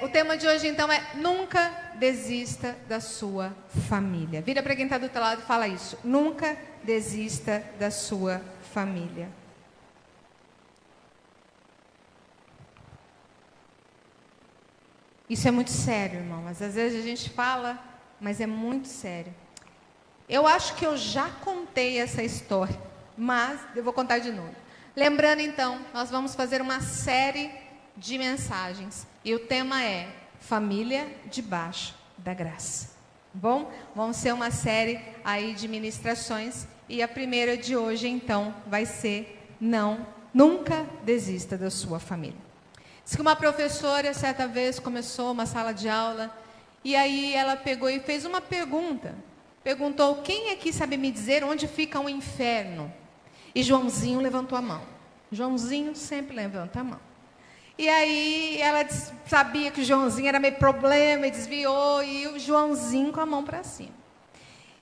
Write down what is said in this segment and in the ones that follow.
O tema de hoje, então, é nunca desista da sua família. Vira para quem está do teu lado e fala isso. Nunca desista da sua família. Isso é muito sério, irmão. Mas às vezes a gente fala, mas é muito sério. Eu acho que eu já contei essa história, mas eu vou contar de novo. Lembrando, então, nós vamos fazer uma série de mensagens. E o tema é Família debaixo da graça. Bom, vamos ser uma série aí de ministrações. E a primeira de hoje, então, vai ser nunca desista da sua família. Diz que uma professora, certa vez, começou uma sala de aula. E aí ela pegou e fez uma pergunta. Perguntou, quem aqui sabe me dizer onde fica o inferno? E Joãozinho levantou a mão. Joãozinho sempre levanta a mão. E aí ela sabia que o Joãozinho era meio problema e desviou. E o Joãozinho com a mão para cima.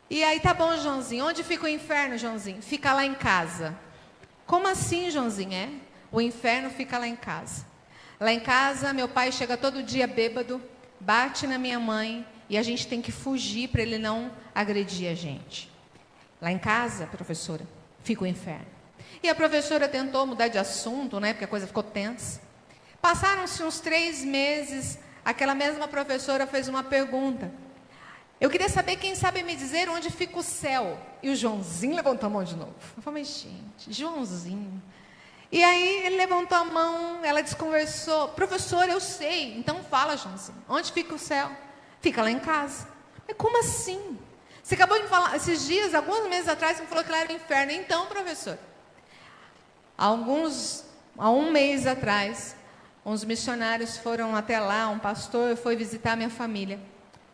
E aí, tá bom, Joãozinho. Onde fica o inferno, Joãozinho? Fica lá em casa. Como assim, Joãozinho? O inferno fica lá em casa. Lá em casa, meu pai chega todo dia bêbado, bate na minha mãe. E a gente tem que fugir para ele não agredir a gente. Lá em casa, professora, fica o inferno. E a professora tentou mudar de assunto, né? Porque a coisa ficou tensa. Passaram-se uns 3 meses, aquela mesma professora fez uma pergunta. Eu queria saber quem sabe me dizer onde fica o céu. E o Joãozinho levantou a mão de novo. Eu falei, mas gente, Joãozinho. E aí ele levantou a mão, ela desconversou. Professora, eu sei. Então fala, Joãozinho, onde fica o céu? Fica lá em casa. Mas como assim? Você acabou de falar, esses dias, alguns meses atrás, você me falou que lá era o inferno. Então, professor, há um mês atrás, uns missionários foram até lá, um pastor foi visitar minha família.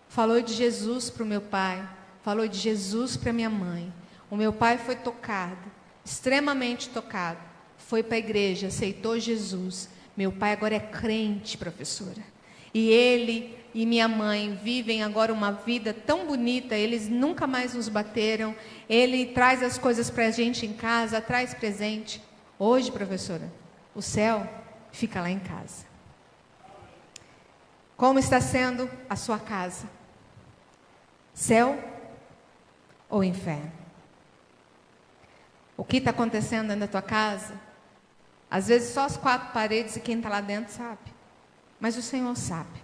Falou de Jesus para o meu pai, falou de Jesus para minha mãe. O meu pai foi tocado, extremamente tocado. Foi para a igreja, aceitou Jesus. Meu pai agora é crente, professora. E ele e minha mãe vivem agora uma vida tão bonita, eles nunca mais nos bateram. Ele traz as coisas para a gente em casa, traz presente. Hoje, professora, o céu fica lá em casa. Como está sendo a sua casa? Céu ou inferno? O que está acontecendo dentro da tua casa? Às vezes só as 4 paredes e quem está lá dentro sabe. Mas o Senhor sabe.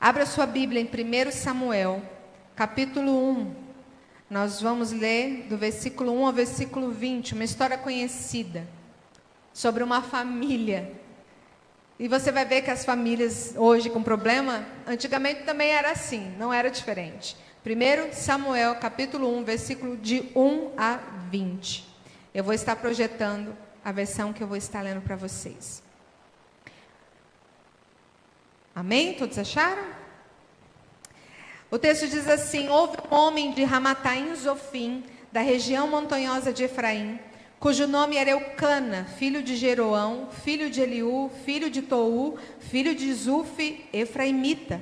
Abra sua Bíblia em 1 Samuel, capítulo 1. Nós vamos ler do versículo 1 ao versículo 20, uma história conhecida sobre uma família. E você vai ver que as famílias hoje com problema, antigamente também era assim, não era diferente. 1 Samuel, capítulo 1, versículo de 1 a 20. Eu vou estar projetando a versão que eu vou estar lendo para vocês. Amém? Todos acharam? O texto diz assim: houve um homem de Ramataim Zofim, da região montanhosa de Efraim, cujo nome era Eucana, filho de Jeroão, filho de Eliú, filho de Tou, filho de Zufi, efraimita.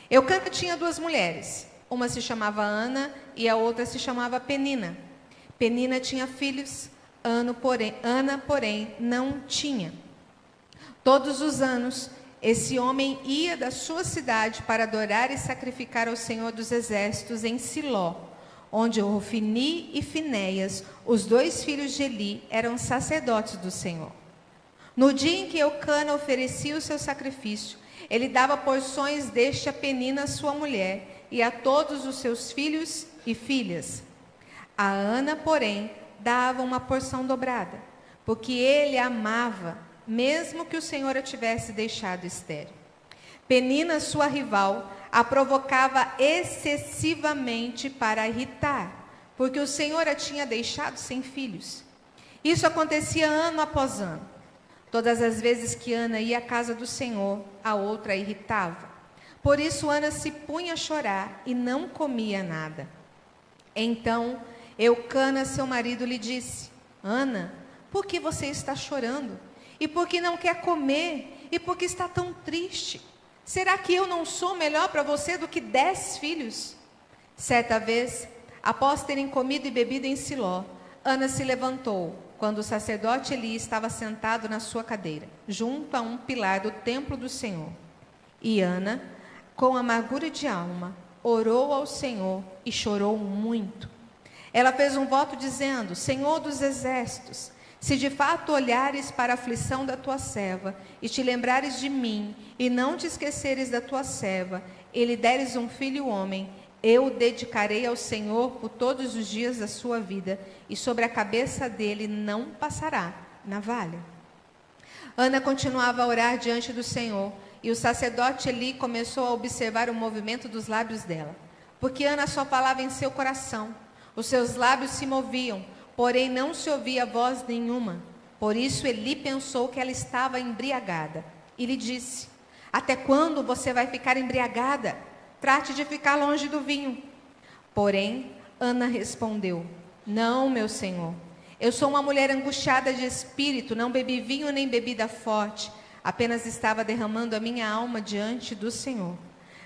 Eucana tinha 2 mulheres, uma se chamava Ana e a outra se chamava Penina. Penina tinha filhos, Ana, porém, não tinha. Todos os anos, esse homem ia da sua cidade para adorar e sacrificar ao Senhor dos Exércitos em Siló, onde Ofni e Finéias, os 2 filhos de Eli, eram sacerdotes do Senhor. No dia em que Eucana oferecia o seu sacrifício, ele dava porções deste a Penina, sua mulher, e a todos os seus filhos e filhas. A Ana, porém, dava uma porção dobrada, porque ele a amava, mesmo que o Senhor a tivesse deixado estéril. Penina, sua rival, a provocava excessivamente para irritar, porque o Senhor a tinha deixado sem filhos. Isso acontecia ano após ano. Todas as vezes que Ana ia à casa do Senhor, a outra a irritava. Por isso Ana se punha a chorar e não comia nada. Então Eucana, seu marido, lhe disse: Ana, por que você está chorando? E por que não quer comer? E por que está tão triste? Será que eu não sou melhor para você do que 10 filhos? Certa vez, após terem comido e bebido em Siló, Ana se levantou, quando o sacerdote Eli estava sentado na sua cadeira, junto a um pilar do templo do Senhor. E Ana, com amargura de alma, orou ao Senhor e chorou muito. Ela fez um voto dizendo: Senhor dos exércitos, se de fato olhares para a aflição da tua serva, e te lembrares de mim, e não te esqueceres da tua serva, e lhe deres um filho homem, eu o dedicarei ao Senhor por todos os dias da sua vida, e sobre a cabeça dele não passará navalha. Ana continuava a orar diante do Senhor, e o sacerdote Eli começou a observar o movimento dos lábios dela, porque Ana só falava em seu coração. Os seus lábios se moviam, porém não se ouvia voz nenhuma. Por isso Eli pensou que ela estava embriagada, e lhe disse: até quando você vai ficar embriagada? Trate de ficar longe do vinho. Porém, Ana respondeu: não, meu senhor. Eu sou uma mulher angustiada de espírito, não bebi vinho nem bebida forte, apenas estava derramando a minha alma diante do Senhor.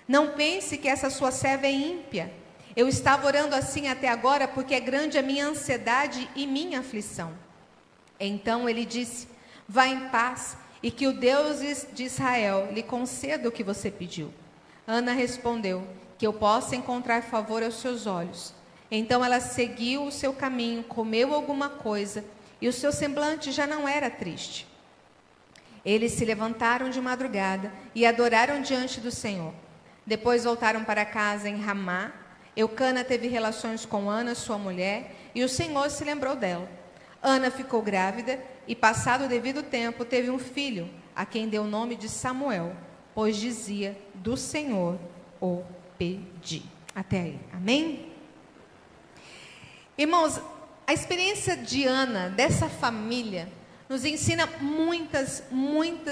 Não pense que essa sua serva é ímpia. Eu estava orando assim até agora porque é grande a minha ansiedade e minha aflição. Então ele disse: vá em paz e que o Deus de Israel lhe conceda o que você pediu. Ana respondeu: que eu possa encontrar favor aos seus olhos. Então ela seguiu o seu caminho, comeu alguma coisa, e o seu semblante já não era triste. Eles se levantaram de madrugada e adoraram diante do Senhor. Depois voltaram para casa em Ramá. Eucana teve relações com Ana, sua mulher, e o Senhor se lembrou dela. Ana ficou grávida e, passado o devido tempo, teve um filho, a quem deu o nome de Samuel, pois dizia: do Senhor o pedi. Até aí, amém? Irmãos, a experiência de Ana, dessa família, nos ensina muitas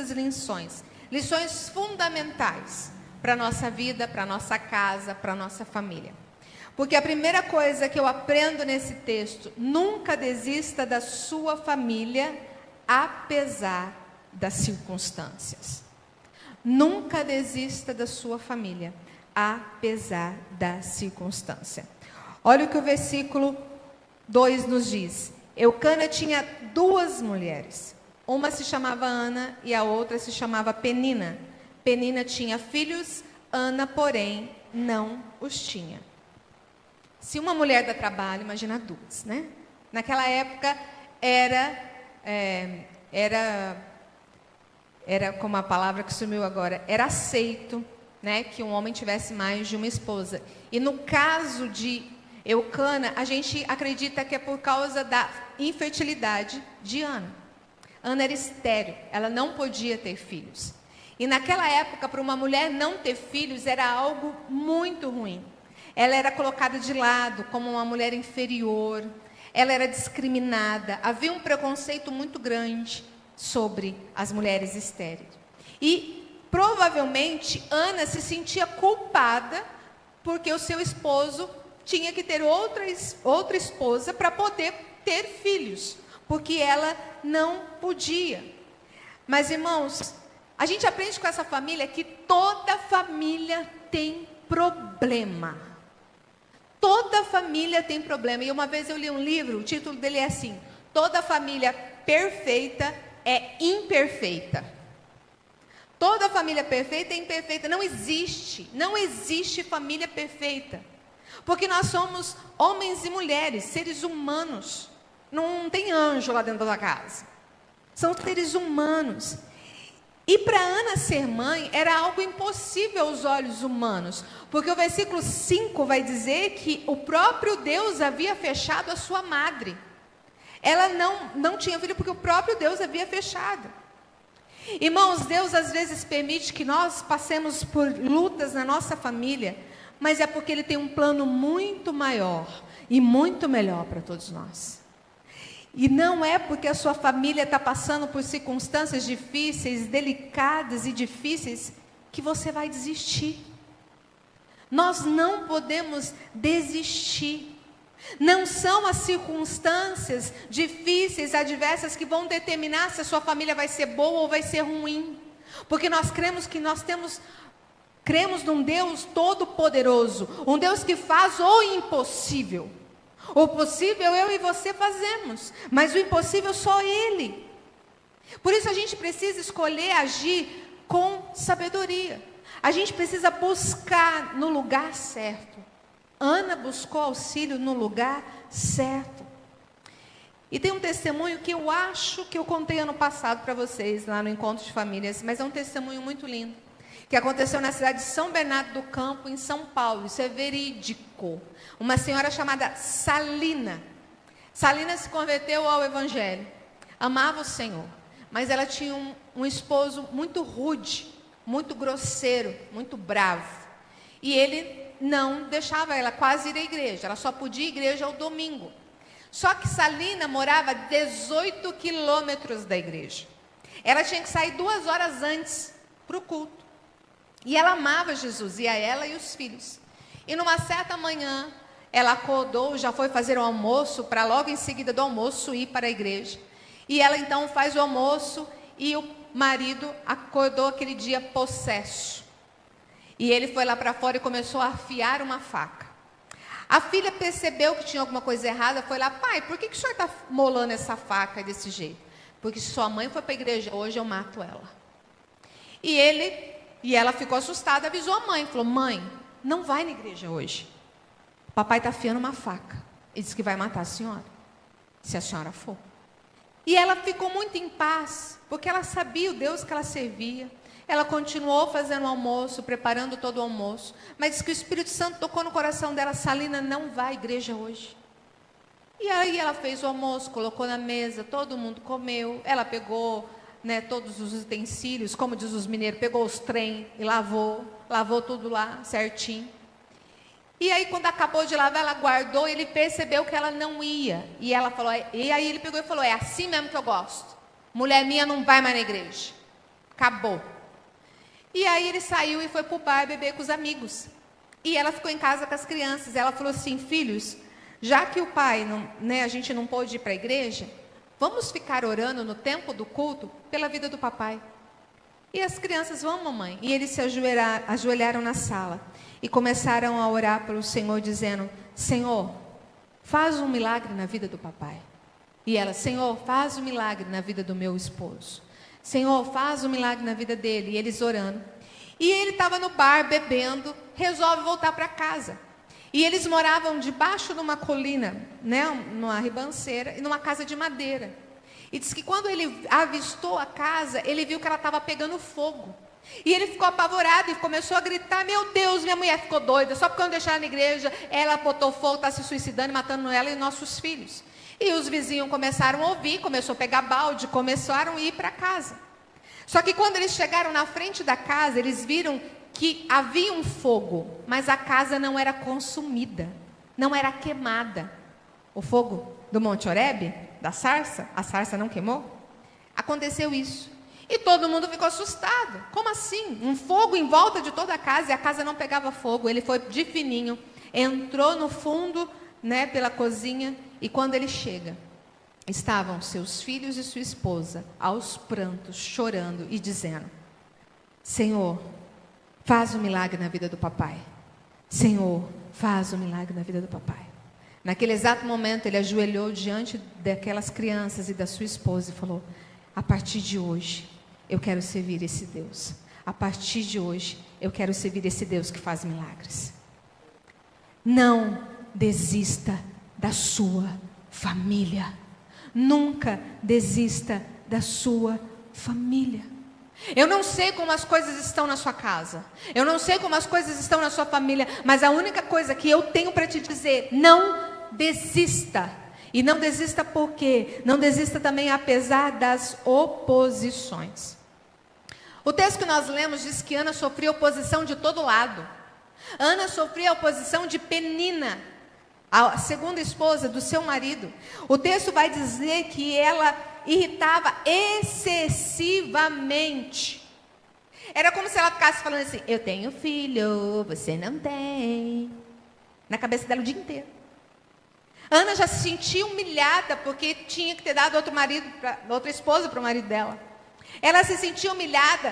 lições. Lições fundamentais para a nossa vida, para a nossa casa, para a nossa família. Porque a primeira coisa que eu aprendo nesse texto: nunca desista da sua família, apesar das circunstâncias. Nunca desista da sua família, apesar da circunstância. Olha o que o versículo 2 nos diz. Eucana tinha 2 mulheres. Uma se chamava Ana e a outra se chamava Penina. Penina tinha filhos, Ana, porém, não os tinha. Se uma mulher dá trabalho, imagina 2, né? Naquela época era como a palavra que sumiu agora, era aceito, né, que um homem tivesse mais de uma esposa. E no caso de Eucana, a gente acredita que é por causa da infertilidade de Ana. Ana era estéril, ela não podia ter filhos. E naquela época, para uma mulher não ter filhos, era algo muito ruim. Ela era colocada de lado como uma mulher inferior, ela era discriminada, havia um preconceito muito grande sobre as mulheres estéreis. E provavelmente Ana se sentia culpada porque o seu esposo tinha que ter outra esposa para poder ter filhos, porque ela não podia. Mas, irmãos, a gente aprende com essa família que toda família tem problema. Toda família tem problema. E uma vez eu li um livro, o título dele é assim: toda família perfeita é imperfeita. Toda família perfeita é imperfeita. Não existe família perfeita. Porque nós somos homens e mulheres, seres humanos. Não tem anjo lá dentro da casa. São seres humanos. E para Ana ser mãe era algo impossível aos olhos humanos, porque o versículo 5 vai dizer que o próprio Deus havia fechado a sua madre. Ela não tinha filho porque o próprio Deus havia fechado. Irmãos, Deus às vezes permite que nós passemos por lutas na nossa família, mas é porque Ele tem um plano muito maior e muito melhor para todos nós. E não é porque a sua família está passando por circunstâncias difíceis, delicadas e difíceis, que você vai desistir. Nós não podemos desistir. Não são as circunstâncias difíceis, adversas, que vão determinar se a sua família vai ser boa ou vai ser ruim. Porque nós cremos num Deus todo-poderoso, um Deus que faz o impossível. O possível eu e você fazemos, mas o impossível só Ele. Por isso a gente precisa escolher agir com sabedoria. A gente precisa buscar no lugar certo. Ana buscou auxílio no lugar certo. E tem um testemunho que eu acho que eu contei ano passado para vocês, lá no Encontro de Famílias, mas é um testemunho muito lindo, que aconteceu na cidade de São Bernardo do Campo, em São Paulo. Isso é verídico. Uma senhora chamada Salina. Salina se converteu ao Evangelho, amava o Senhor, mas ela tinha um esposo muito rude, muito grosseiro, muito bravo. E ele não deixava ela quase ir à igreja, ela só podia ir à igreja ao domingo. Só que Salina morava a 18 quilômetros da igreja. Ela tinha que sair 2 horas antes para o culto. E ela amava Jesus, ia ela e os filhos. E numa certa manhã, ela acordou, já foi fazer o almoço, para logo em seguida do almoço ir para a igreja. E ela então faz o almoço e o marido acordou aquele dia possesso. E ele foi lá para fora e começou a afiar uma faca. A filha percebeu que tinha alguma coisa errada, foi lá: pai, por que o senhor está molando essa faca desse jeito? Porque se sua mãe for para a igreja hoje, eu mato ela. E ela ficou assustada, avisou a mãe, falou: mãe, não vai na igreja hoje. O papai está afiando uma faca. Ele disse que vai matar a senhora, se a senhora for. E ela ficou muito em paz, porque ela sabia o Deus que ela servia. Ela continuou fazendo o almoço, preparando todo o almoço, mas disse que o Espírito Santo tocou no coração dela: Salina, não vai à igreja hoje. E aí ela fez o almoço, colocou na mesa, todo mundo comeu. Ela pegou, todos os utensílios, como diz os mineiros, pegou os trem e lavou tudo lá certinho. E aí quando acabou de lavar, ela guardou, e ele percebeu que ela não ia. E ela falou, e aí ele pegou e falou: é assim mesmo que eu gosto. Mulher minha não vai mais na igreja. Acabou. E aí ele saiu e foi para o bar beber com os amigos. E ela ficou em casa com as crianças. Ela falou assim: filhos, já que o pai, a gente não pôde ir para a igreja, vamos ficar orando no tempo do culto pela vida do papai. E as crianças: vão, mamãe. E eles se ajoelharam na sala e começaram a orar para o Senhor, dizendo: Senhor, faz um milagre na vida do papai. E ela: Senhor, faz um milagre na vida do meu esposo. Senhor, faz um milagre na vida dele. E eles orando. E ele estava no bar bebendo, resolve voltar para casa. E eles moravam debaixo de uma colina, numa ribanceira, e numa casa de madeira. E diz que quando ele avistou a casa, ele viu que ela estava pegando fogo. E ele ficou apavorado e começou a gritar: meu Deus, minha mulher ficou doida, só porque eu não deixei ela na igreja, ela botou fogo, está se suicidando, matando ela e nossos filhos. E os vizinhos começaram a ouvir, começou a pegar balde, começaram a ir para casa. Só que quando eles chegaram na frente da casa, eles viram que havia um fogo, mas a casa não era consumida, não era queimada. O fogo do Monte Horebe, da sarça, a sarça não queimou? Aconteceu isso. E todo mundo ficou assustado. Como assim? Um fogo em volta de toda a casa e a casa não pegava fogo. Ele foi de fininho, entrou no fundo, pela cozinha, e quando ele chega, estavam seus filhos e sua esposa aos prantos, chorando e dizendo: Senhor, faz um milagre na vida do papai. Senhor, faz um milagre na vida do papai. Naquele exato momento, ele ajoelhou diante daquelas crianças e da sua esposa e falou: a partir de hoje, eu quero servir esse Deus. A partir de hoje, eu quero servir esse Deus que faz milagres. Não desista da sua família. Nunca desista da sua família. Eu não sei como as coisas estão na sua casa. Eu não sei como as coisas estão na sua família. Mas a única coisa que eu tenho para te dizer: não desista. E não desista por quê? Não desista também apesar das oposições. O texto que nós lemos diz que Ana sofria oposição de todo lado. Ana sofria oposição de Penina, a segunda esposa do seu marido. O texto vai dizer que ela irritava excessivamente. Era como se ela ficasse falando assim: eu tenho filho, você não tem. Na cabeça dela o dia inteiro. Ana já se sentia humilhada porque tinha que ter dado outra esposa para o marido dela. Ela se sentia humilhada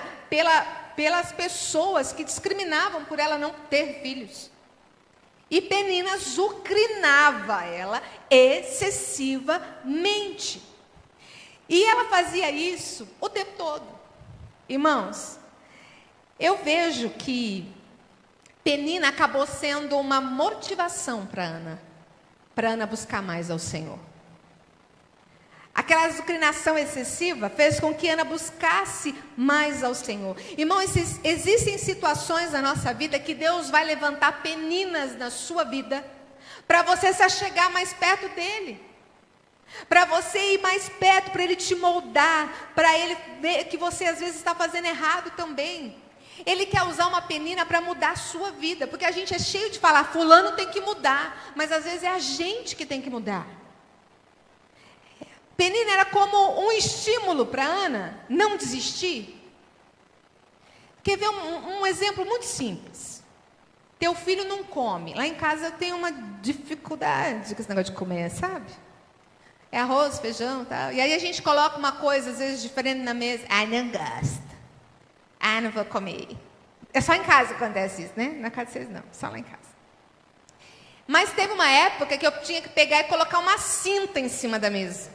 pelas pessoas que discriminavam por ela não ter filhos. E Penina azucrinava ela excessivamente. E ela fazia isso o tempo todo. Irmãos, Eu vejo que Penina acabou sendo uma motivação para Ana buscar mais ao Senhor. Aquela azucrinação excessiva fez com que Ana buscasse mais ao Senhor. Irmão, existem situações na nossa vida que Deus vai levantar peninas na sua vida para você se achegar mais perto dEle. Para você ir mais perto, para Ele te moldar, para Ele ver que você às vezes está fazendo errado também. Ele quer usar uma penina para mudar a sua vida, porque a gente é cheio de falar, fulano tem que mudar, mas às vezes é a gente que tem que mudar. Penina era como um estímulo para Ana não desistir. Quer ver um exemplo muito simples? Teu filho não come. Lá em casa eu tenho uma dificuldade com esse negócio de comer, sabe? É arroz, feijão e tal. E aí a gente coloca uma coisa, às vezes, diferente na mesa. Ah, não gosto. Ah, não vou comer. É só em casa que acontece isso, né? Na casa de vocês não, só lá em casa. Mas teve uma época que eu tinha que pegar e colocar uma cinta em cima da mesa.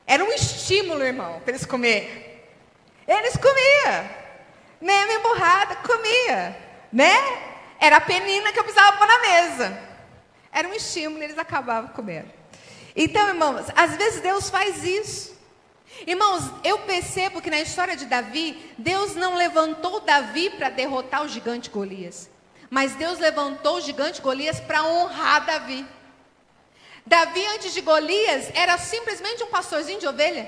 Era um estímulo, irmão, para eles comerem. Eles comiam. Né? Minha emburrada, comia. Né? Era a penina que eu precisava pôr na mesa. Era um estímulo e eles acabavam comendo. Então, irmãos, às vezes Deus faz isso. Irmãos, eu percebo que na história de Davi, Deus não levantou Davi para derrotar o gigante Golias. Mas Deus levantou o gigante Golias para honrar Davi. Davi, antes de Golias, era simplesmente um pastorzinho de ovelha.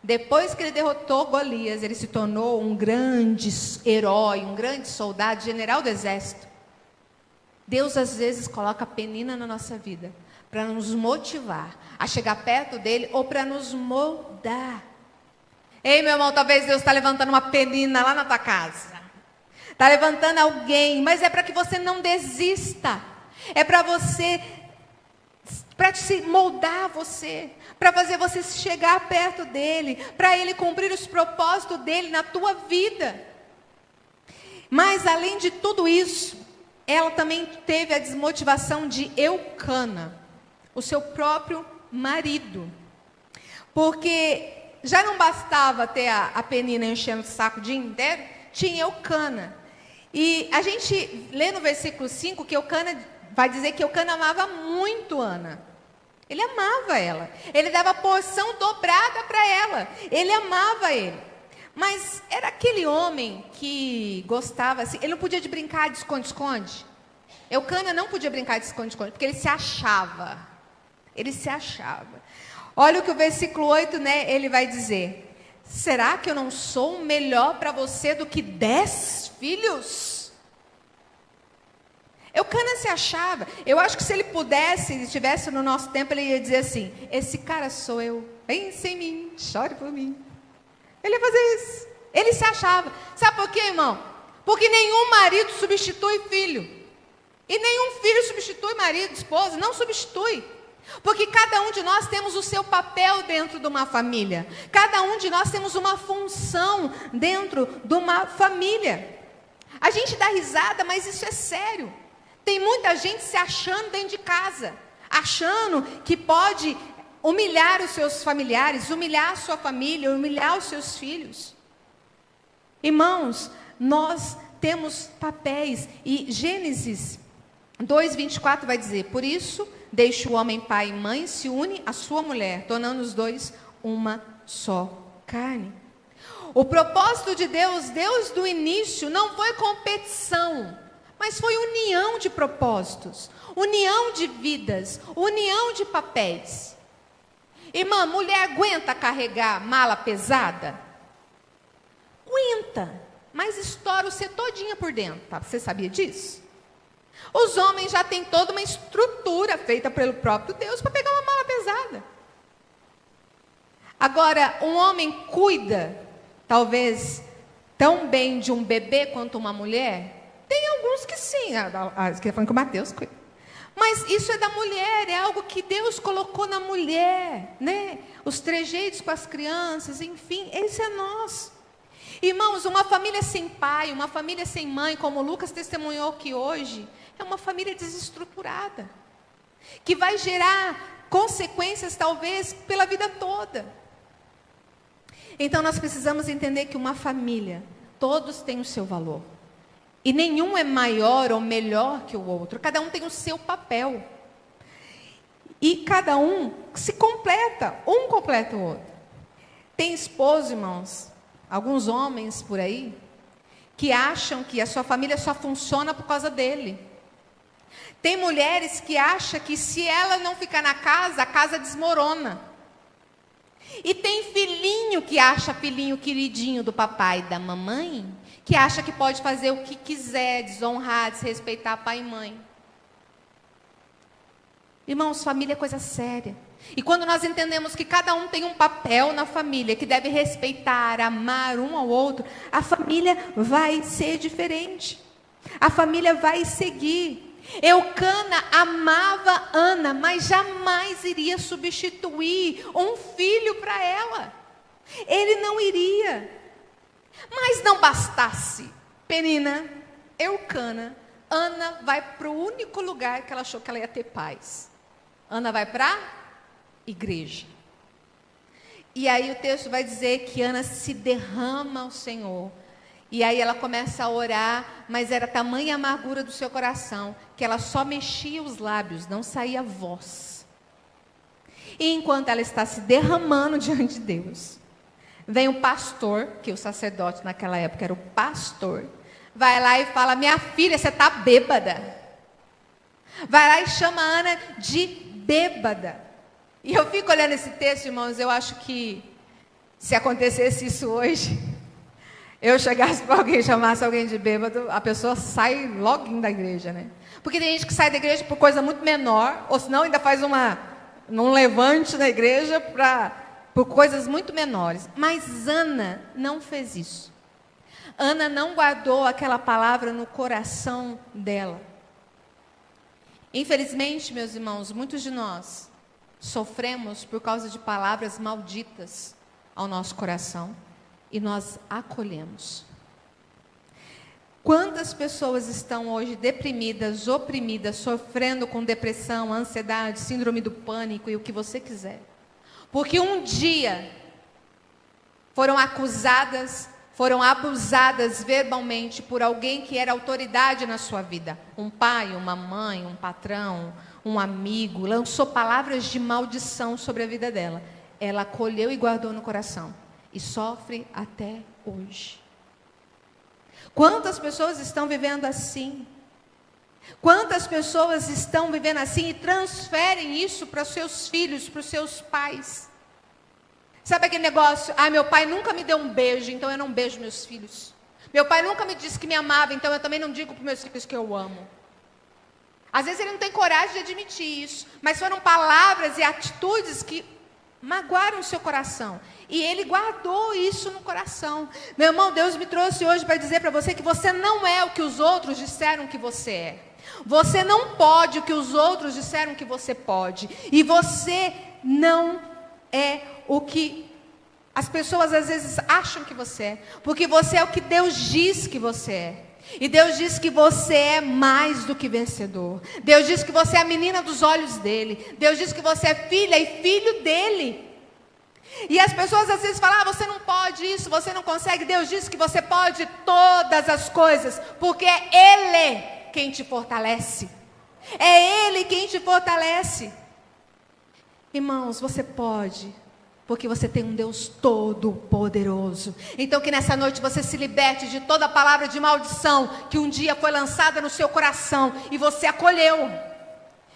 Depois que ele derrotou Golias, ele se tornou um grande herói, um grande soldado, general do exército. Deus, às vezes, coloca penina na nossa vida para nos motivar a chegar perto dele ou para nos moldar. Ei, meu irmão, talvez Deus está levantando uma penina lá na tua casa. Está levantando alguém, mas é para que você não desista. É para você... para se moldar você, para fazer você chegar perto dele, para ele cumprir os propósitos dele na tua vida. Mas além de tudo isso, ela também teve a desmotivação de Eucana, o seu próprio marido. Porque já não bastava ter a Penina enchendo o saco o dia inteiro, tinha Eucana. E a gente lê no versículo 5 que Eucana vai dizer que Eucana amava muito Ana. Ele amava ela. Ele dava porção dobrada para ela. Ele amava ele. Mas era aquele homem que gostava assim. Ele não podia de brincar de esconde-esconde. Eucana não podia brincar de esconde-esconde, porque ele se achava. Ele se achava. Olha o que o versículo 8, né, ele vai dizer. Será que eu não sou melhor para você do que 10 filhos? Eucana se achava. Eu acho que se ele pudesse, se estivesse no nosso tempo, ele ia dizer assim, esse cara sou eu, pense em mim, chore por mim. Ele ia fazer isso. Ele se achava. Sabe por quê, irmão? Porque nenhum marido substitui filho. E nenhum filho substitui marido, esposa, não substitui. Porque cada um de nós temos o seu papel dentro de uma família. Cada um de nós temos uma função dentro de uma família. A gente dá risada, mas isso é sério. Tem muita gente se achando dentro de casa, achando que pode humilhar os seus familiares, humilhar a sua família, humilhar os seus filhos. Irmãos, nós temos papéis, e Gênesis 2:24 vai dizer, por isso, deixa o homem pai e mãe, se une à sua mulher, tornando os dois uma só carne. O propósito de Deus, Deus do início, não foi competição, mas foi união de propósitos, união de vidas, união de papéis. Irmã, mulher aguenta carregar mala pesada? Aguenta, mas estoura você todinha por dentro, tá? Você sabia disso? Os homens já têm toda uma estrutura feita pelo próprio Deus para pegar uma mala pesada. Agora, um homem cuida, talvez, tão bem de um bebê quanto uma mulher? Tem alguns que sim, que falando que o Mateus cuida. Mas isso é da mulher, é algo que Deus colocou na mulher, né? Os trejeitos com as crianças, enfim, esse é nós. Irmãos, uma família sem pai, uma família sem mãe, como o Lucas testemunhou aqui hoje, é uma família desestruturada, que vai gerar consequências talvez pela vida toda. Então nós precisamos entender que uma família Todos têm o seu valor. E nenhum é maior ou melhor que o outro. Cada um tem o seu papel. E cada um se completa. Um completa o outro. Tem esposo, irmãos, alguns homens por aí, que acham que a sua família só funciona por causa dele. Tem mulheres que acham que se ela não ficar na casa, a casa desmorona. E tem filhinho que acha filhinho queridinho do papai e da mamãe, que acha que pode fazer o que quiser, desonrar, desrespeitar pai e mãe. Irmãos, família é coisa séria. E quando nós entendemos que cada um tem um papel na família, que deve respeitar, amar um ao outro, a família vai ser diferente. A família vai seguir. Eucana amava Ana, mas jamais iria substituir um filho para ela. Ele não iria. Mas não bastasse Penina, Eucana, Ana vai para o único lugar que ela achou que ela ia ter paz. Ana vai para a igreja. E aí o texto vai dizer que Ana se derrama ao Senhor. E aí ela começa a orar, mas era tamanha a amargura do seu coração, que ela só mexia os lábios, não saía voz. E enquanto ela está se derramando diante de Deus, vem o pastor, que o sacerdote naquela época era o pastor, vai lá e fala: minha filha, você está bêbada. Vai lá e chama a Ana de bêbada. E eu fico olhando esse texto, irmãos, eu acho que se acontecesse isso hoje, eu chegasse para alguém, chamasse alguém de bêbado, a pessoa sai logo da igreja, né? Porque tem gente que sai da igreja por coisa muito menor, ou senão ainda faz num levante na igreja por coisas muito menores. Mas Ana não fez isso. Ana não guardou aquela palavra no coração dela. Infelizmente, meus irmãos, muitos de nós sofremos por causa de palavras malditas ao nosso coração. E nós acolhemos. Quantas pessoas estão hoje deprimidas, oprimidas, sofrendo com depressão, ansiedade, síndrome do pânico e o que você quiser. Porque um dia foram acusadas, foram abusadas verbalmente por alguém que era autoridade na sua vida. Um pai, uma mãe, um patrão, um amigo, lançou palavras de maldição sobre a vida dela. Ela acolheu e guardou no coração. E sofre até hoje. Quantas pessoas estão vivendo assim? Quantas pessoas estão vivendo assim e transferem isso para os seus filhos, para os seus pais? Sabe aquele negócio? Meu pai nunca me deu um beijo, então eu não beijo meus filhos. Meu pai nunca me disse que me amava, então eu também não digo para os meus filhos que eu amo. Às vezes ele não tem coragem de admitir isso, mas foram palavras e atitudes que magoaram o seu coração. E ele guardou isso no coração. Meu irmão, Deus me trouxe hoje para dizer para você que você não é o que os outros disseram que você é. Você não pode o que os outros disseram que você pode. E você não é o que as pessoas às vezes acham que você é. Porque você é o que Deus diz que você é. E Deus diz que você é mais do que vencedor. Deus diz que você é a menina dos olhos dele. Deus diz que você é filha e filho dele. E as pessoas às vezes falam: você não pode isso, você não consegue. Deus diz que você pode todas as coisas, porque é Ele quem te fortalece. É Ele quem te fortalece. Irmãos, você pode, porque você tem um Deus todo-poderoso. Então que nessa noite você se liberte de toda palavra de maldição que um dia foi lançada no seu coração e você acolheu.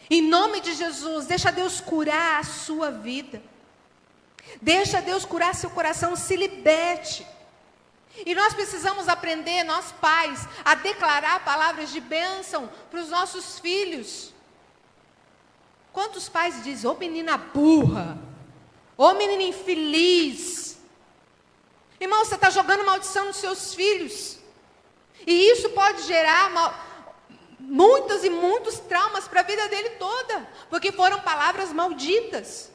Em nome de Jesus, deixa Deus curar a sua vida. Deixa Deus curar seu coração, se liberte. E nós precisamos aprender, nós pais, a declarar palavras de bênção para os nossos filhos. Quantos pais dizem: ô menina burra, ô menina infeliz. Irmão, você está jogando maldição nos seus filhos. E isso pode gerar muitos e muitos traumas para a vida dele toda. Porque foram palavras malditas.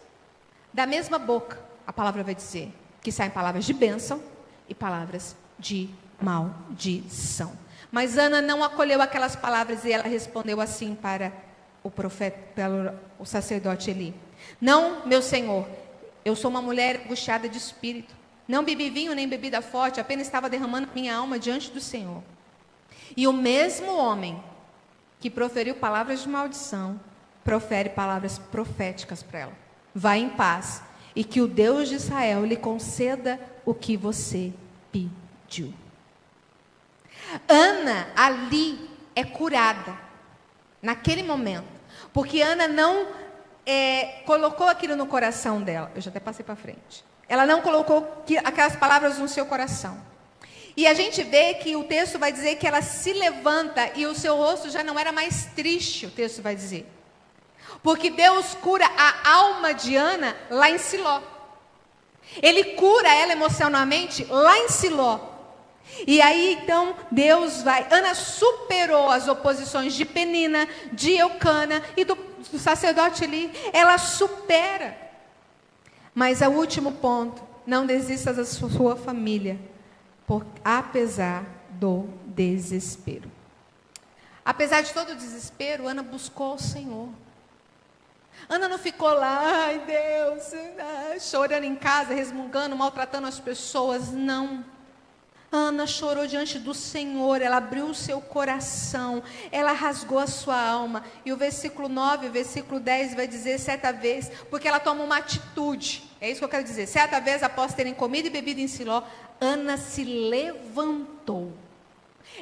Da mesma boca, a palavra vai dizer que saem palavras de bênção e palavras de maldição. Mas Ana não acolheu aquelas palavras e ela respondeu assim para o profeta, para o sacerdote Eli: não, meu senhor, eu sou uma mulher angustiada de espírito. Não bebi vinho nem bebida forte, apenas estava derramando minha alma diante do Senhor. E o mesmo homem que proferiu palavras de maldição, profere palavras proféticas para ela. Vá em paz, e que o Deus de Israel lhe conceda o que você pediu. Ana ali é curada, naquele momento, porque Ana não colocou aquilo no coração dela. Eu já até passei para frente. Ela não colocou aquelas palavras no seu coração. E a gente vê que o texto vai dizer que ela se levanta e o seu rosto já não era mais triste, o texto vai dizer. Porque Deus cura a alma de Ana lá em Siló. Ele cura ela emocionalmente lá em Siló. E aí então Deus vai. Ana superou as oposições de Penina, de Eucana e do sacerdote Eli. Ela supera. Mas o último ponto: não desista da sua família, apesar do desespero. Apesar de todo o desespero, Ana buscou o Senhor. Ana não ficou lá, ai Deus, chorando em casa, resmungando, maltratando as pessoas. Não. Ana chorou diante do Senhor, ela abriu o seu coração, ela rasgou a sua alma. E o versículo 9, o versículo 10 vai dizer, certa vez, porque ela toma uma atitude. É isso que eu quero dizer. Certa vez, após terem comido e bebido em Siló, Ana se levantou.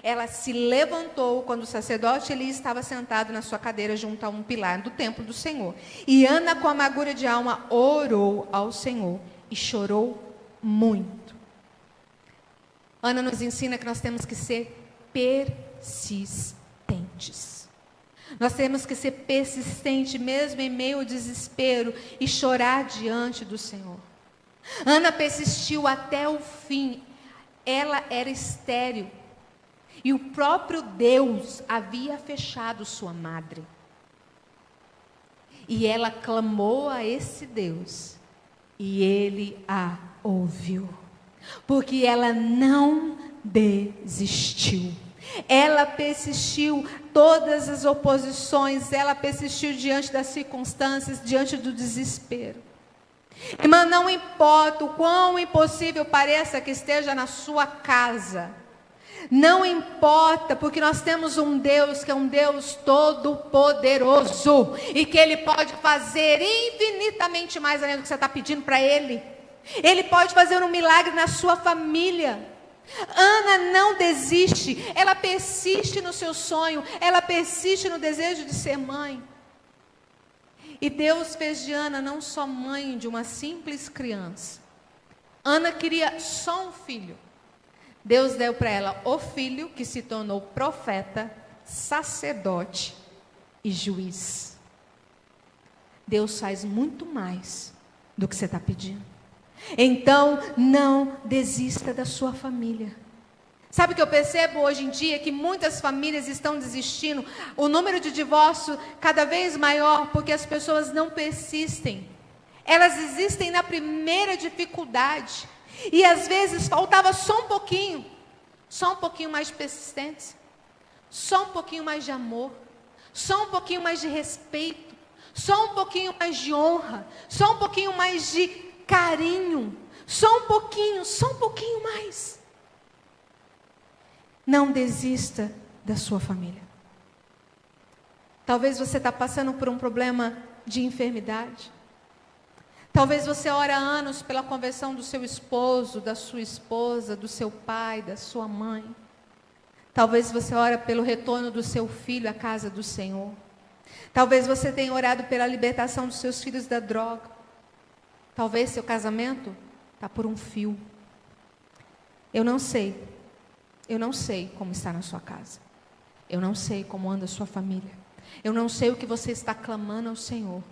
Ela se levantou quando o sacerdote Eli estava sentado na sua cadeira junto a um pilar do templo do Senhor. E Ana, com amargura de alma, orou ao Senhor e chorou muito. Ana nos ensina que nós temos que ser persistentes. Nós temos que ser persistentes mesmo em meio ao desespero e chorar diante do Senhor. Ana persistiu até o fim. Ela era estéril. E o próprio Deus havia fechado sua madre. E ela clamou a esse Deus. E ele a ouviu. Porque ela não desistiu. Ela persistiu todas as oposições. Ela persistiu diante das circunstâncias, diante do desespero. Irmã, não importa o quão impossível pareça que esteja na sua casa. Não importa, porque nós temos um Deus que é um Deus todo-poderoso e que Ele pode fazer infinitamente mais além do que você está pedindo para Ele. Ele pode fazer um milagre na sua família. Ana não desiste, ela persiste no seu sonho, ela persiste no desejo de ser mãe. E Deus fez de Ana não só mãe de uma simples criança. Ana queria só um filho. Deus deu para ela o filho que se tornou profeta, sacerdote e juiz. Deus faz muito mais do que você está pedindo. Então, não desista da sua família. Sabe o que eu percebo hoje em dia? Que muitas famílias estão desistindo. O número de divórcio cada vez maior porque as pessoas não persistem. Elas desistem na primeira dificuldade. E às vezes faltava só um pouquinho mais de persistência, só um pouquinho mais de amor, só um pouquinho mais de respeito, só um pouquinho mais de honra, só um pouquinho mais de carinho, só um pouquinho mais. Não desista da sua família. Talvez você está passando por um problema de enfermidade. Talvez você ore há anos pela conversão do seu esposo, da sua esposa, do seu pai, da sua mãe. Talvez você ore pelo retorno do seu filho à casa do Senhor. Talvez você tenha orado pela libertação dos seus filhos da droga. Talvez seu casamento está por um fio. Eu não sei como está na sua casa. Eu não sei como anda a sua família. Eu não sei o que você está clamando ao Senhor.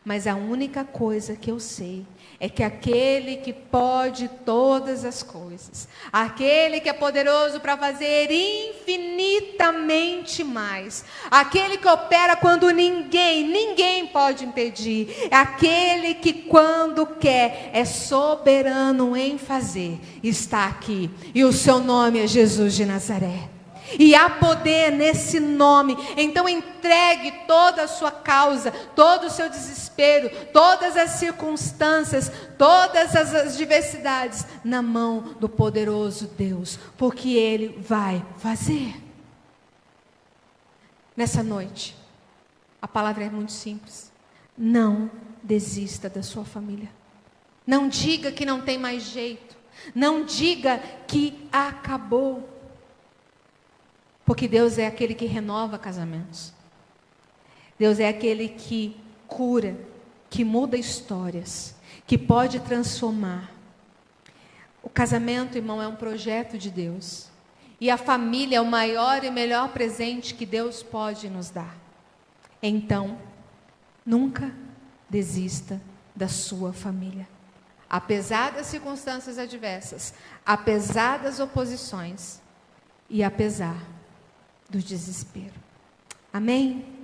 Mas a única coisa que eu sei é que aquele que pode todas as coisas, aquele que é poderoso para fazer infinitamente mais, aquele que opera quando ninguém pode impedir, aquele que quando quer é soberano em fazer, está aqui. E o seu nome é Jesus de Nazaré. E há poder nesse nome. Então entregue toda a sua causa, todo o seu desespero, todas as circunstâncias, todas as adversidades na mão do poderoso Deus, porque Ele vai fazer. Nessa noite, a palavra é muito simples. Não desista da sua família. Não diga que não tem mais jeito. Não diga que acabou. Porque Deus é aquele que renova casamentos. Deus é aquele que cura, que muda histórias, que pode transformar. O casamento, irmão, é um projeto de Deus. E a família é o maior e melhor presente que Deus pode nos dar. Então, nunca desista da sua família. Apesar das circunstâncias adversas, apesar das oposições e apesar do desespero. Amém?